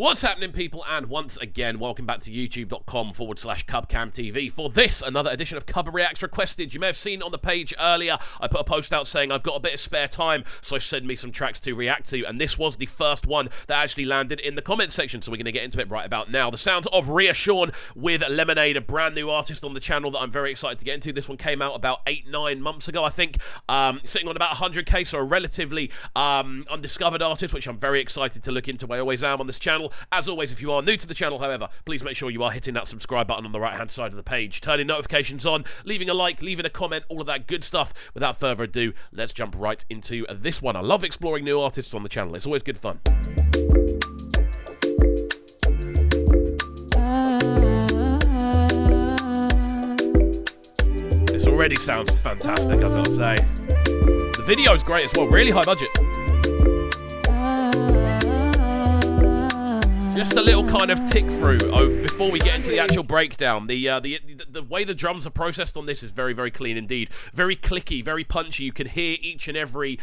What's happening, people? And once again, welcome back to youtube.com/CubCamTV for this, another edition of Cubreacts Requested. You may have seen on the page earlier, I put a post out saying I've got a bit of spare time, so send me some tracks to react to, and this was the first one that actually landed in the comments section, so we're going to get into it right about now. The sounds of Ria Sean with Lemonade, a brand new artist on the channel that I'm very excited to get into. This one came out about 8-9 months ago, I think, sitting on about 100k, so a relatively undiscovered artist, which I'm very excited to look into. I always am on this channel. As always, if you are new to the channel, however, please make sure you are hitting that subscribe button on the right-hand side of the page, turning notifications on, leaving a like, leaving a comment, all of that good stuff. Without further ado, let's jump right into this one. I love exploring new artists on the channel. It's always good fun. This already sounds fantastic, I've got to say. The video is great as well, really high budget. Just a little kind of tick through before we get into the actual breakdown. The way the drums are processed on this is very, very clean indeed. Very clicky, very punchy. You can hear each and every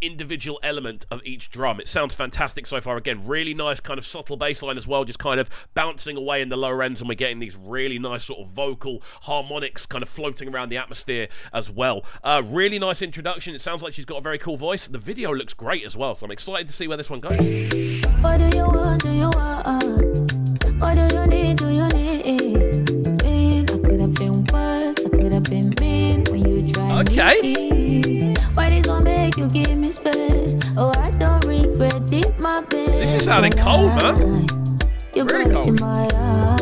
individual element of each drum. It sounds fantastic so far. Again, really nice kind of subtle bass line as well, just kind of bouncing away in the lower ends, and we're getting these really nice sort of vocal harmonics kind of floating around the atmosphere as well. Really nice introduction. It sounds like she's got a very cool voice. The video looks great as well, so I'm excited to see where this one goes. What do you want? Do you want? What do you need? Do you need? Mean, I could have been worse. I could have been mean when you drive me. Why this one make you give me space? Oh, I don't regret it, my best. This is sounding cold, man. You're really cold. My heart.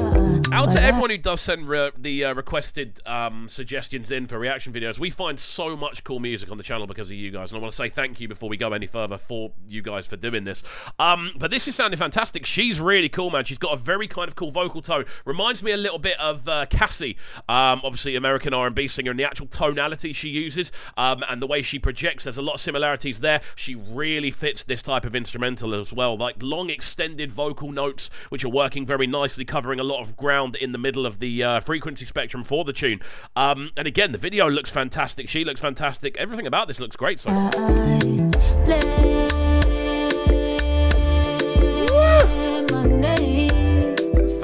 Out to everyone who does send the requested suggestions in for reaction videos. We find so much cool music on the channel because of you guys, and I want to say thank you before we go any further for you guys for doing this. But this is sounding fantastic. She's really cool, man. She's got a very kind of cool vocal tone. Reminds me a little bit of Cassie, obviously American R&B singer, and the actual tonality she uses and the way she projects. There's a lot of similarities there. She really fits this type of instrumental as well, like long extended vocal notes which are working very nicely, covering a lot of ground in the middle of the frequency spectrum for the tune. And again, the video looks fantastic. She looks fantastic. Everything about this looks great. So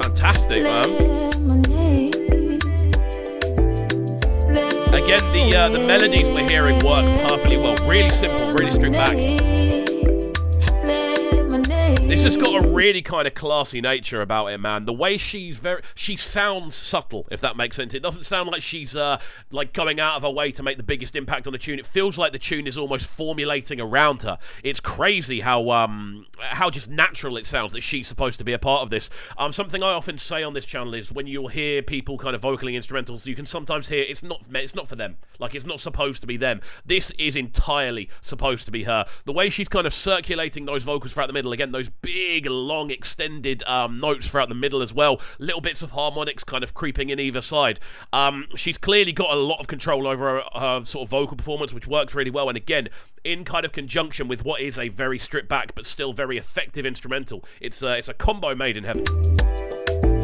fantastic, man. Again, the melodies we're hearing work perfectly well. Really simple, really stripped back. This has got a really kind of classy nature about it, man. The way she sounds subtle, if that makes sense. It doesn't sound like she's like going out of her way to make the biggest impact on the tune. It feels like the tune is almost formulating around her. It's crazy how just natural it sounds that she's supposed to be a part of this. Something I often say on this channel is when you'll hear people kind of vocaling instrumentals, you can sometimes hear it's not for them. Like, it's not supposed to be them. This is entirely supposed to be her. The way she's kind of circulating those vocals throughout the middle, again, those big, long, extended notes throughout the middle as well. Little bits of harmonics kind of creeping in either side. She's clearly got a lot of control over her sort of vocal performance, which works really well. And again, in kind of conjunction with what is a very stripped back but still very effective instrumental, it's a combo made in heaven.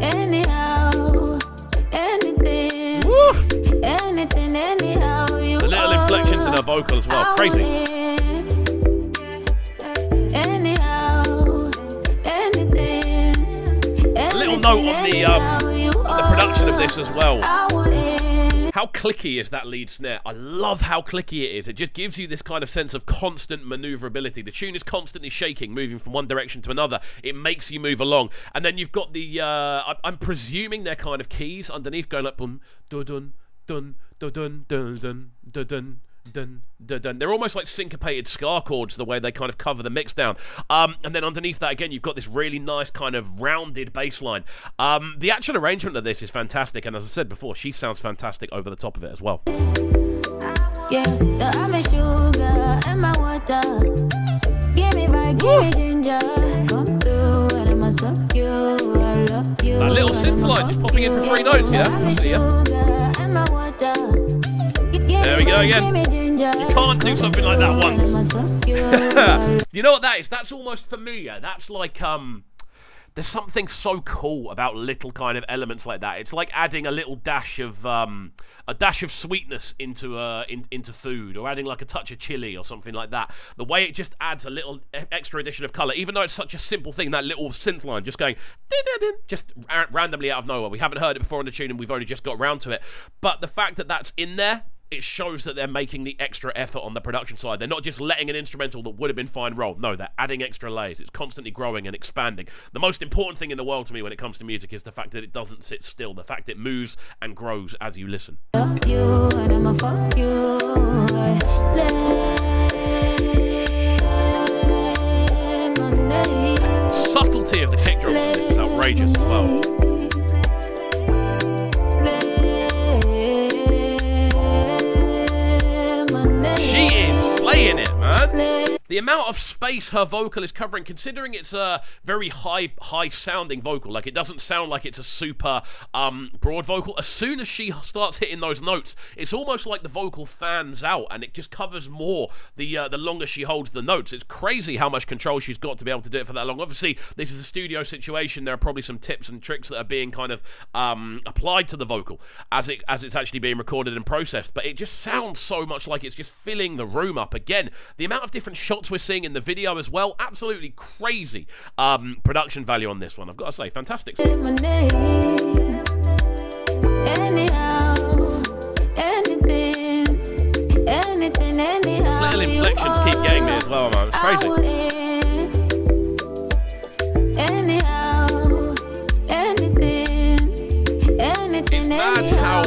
Anyhow, anything, woo! anything, anyhow. The little inflections in her vocal as well, crazy. Note on the production of this as well. How clicky is that lead snare? I love how clicky it is. It just gives you this kind of sense of constant maneuverability. The tune is constantly shaking, moving from one direction to another. It makes you move along. And then you've got the, I'm presuming they're kind of keys underneath going like boom, dun dun dun dun dun dun dun dun dun. Dun, dun, dun. They're almost like syncopated ska chords, the way they kind of cover the mix down. And then underneath that, again, you've got this really nice kind of rounded bass line. The actual arrangement of this is fantastic, and as I said before, she sounds fantastic over the top of it as well. Yeah, I'm a sugar and my water. Give me vibe, give me ginger. Come through and I'ma suck you. I love you. That little synth line just popping in for 3 notes, yeah? I see ya. There we go again. You can't do something like that once. You know what that is? That's almost familiar. That's like there's something so cool about little kind of elements like that. It's like adding a little dash of sweetness into food, or adding like a touch of chili or something like that. The way it just adds a little extra addition of color, even though it's such a simple thing, that little synth line just going just randomly out of nowhere. We haven't heard it before in the tune, and we've only just got round to it. But the fact that that's in there, it shows that they're making the extra effort on the production side. They're not just letting an instrumental that would have been fine roll. No, they're adding extra layers. It's constantly growing and expanding. The most important thing in the world to me when it comes to music is the fact that it doesn't sit still. The fact it moves and grows as you listen. Love you and I'ma fuck you. Subtlety of the kick drum is outrageous as well. She is slaying it, man. The amount of space her vocal is covering, considering it's a very high sounding vocal, like it doesn't sound like it's a super broad vocal. As soon as she starts hitting those notes, it's almost like the vocal fans out and it just covers more the longer she holds the notes. It's crazy how much control she's got to be able to do it for that long. Obviously, this is a studio situation. There are probably some tips and tricks that are being kind of applied to the vocal as it's actually being recorded and processed, but it just sounds so much like it's just filling the room up. Again, the amount of different shots we're seeing in the video as well, absolutely crazy production value on this one, I've got to say. Fantastic. Little inflections keep getting me as well, man. It's crazy. It's mad how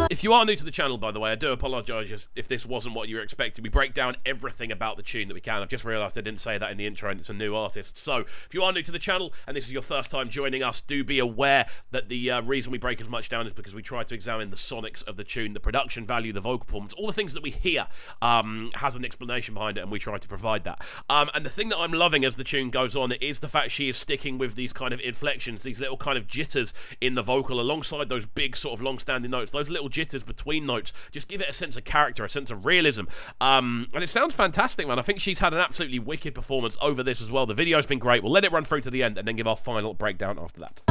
if you are new to the channel, by the way, I do apologise if this wasn't what you were expecting. We break down everything about the tune that we can. I've just realised I didn't say that in the intro, and it's a new artist. So if you are new to the channel and this is your first time joining us, do be aware that the reason we break as much down is because we try to examine the sonics of the tune, the production value, the vocal performance, all the things that we hear has an explanation behind it, and we try to provide that. And the thing that I'm loving as the tune goes on is the fact she is sticking with these kind of inflections, these little kind of jitters in the vocal alongside those big sort of long-standing notes. Those little jitters between notes just give it a sense of character, a sense of realism, and it sounds fantastic, man. I think she's had an absolutely wicked performance over this as well. The video's been great. We'll let it run through to the end and then give our final breakdown after that.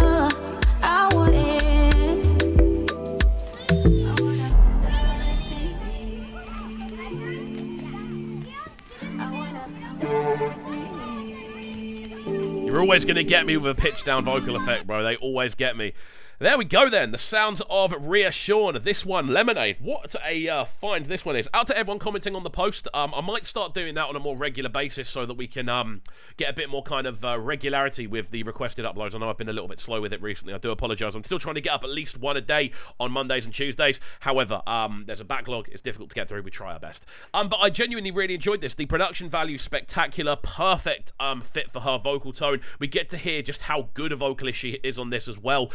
You're always going to get me with a pitch down vocal effect, bro. They always get me. There we go then, the sounds of Ria Sean. This one, Lemonade. What a find this one is. Out to everyone commenting on the post. I might start doing that on a more regular basis so that we can get a bit more kind of regularity with the requested uploads. I know I've been a little bit slow with it recently. I do apologise. I'm still trying to get up at least one a day on Mondays and Tuesdays. However, there's a backlog. It's difficult to get through. We try our best. But I genuinely really enjoyed this. The production value, spectacular. Perfect fit for her vocal tone. We get to hear just how good a vocalist she is on this as well.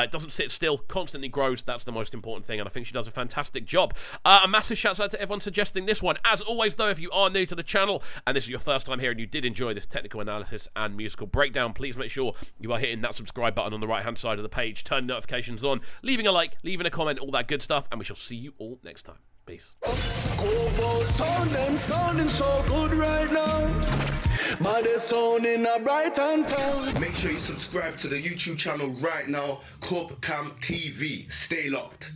It doesn't sit still, constantly grows. That's the most important thing, and I think she does a fantastic job. A massive shout out to everyone suggesting this one. As always, though, if you are new to the channel and this is your first time here and you did enjoy this technical analysis and musical breakdown, please make sure you are hitting that subscribe button on the right hand side of the page, turn notifications on, leaving a like, leaving a comment, all that good stuff, and we shall see you all next time. Peace. Sounding so good right now. They're sounding a bright and town. Make sure you subscribe to the YouTube channel right now, CubCamTV. Stay locked.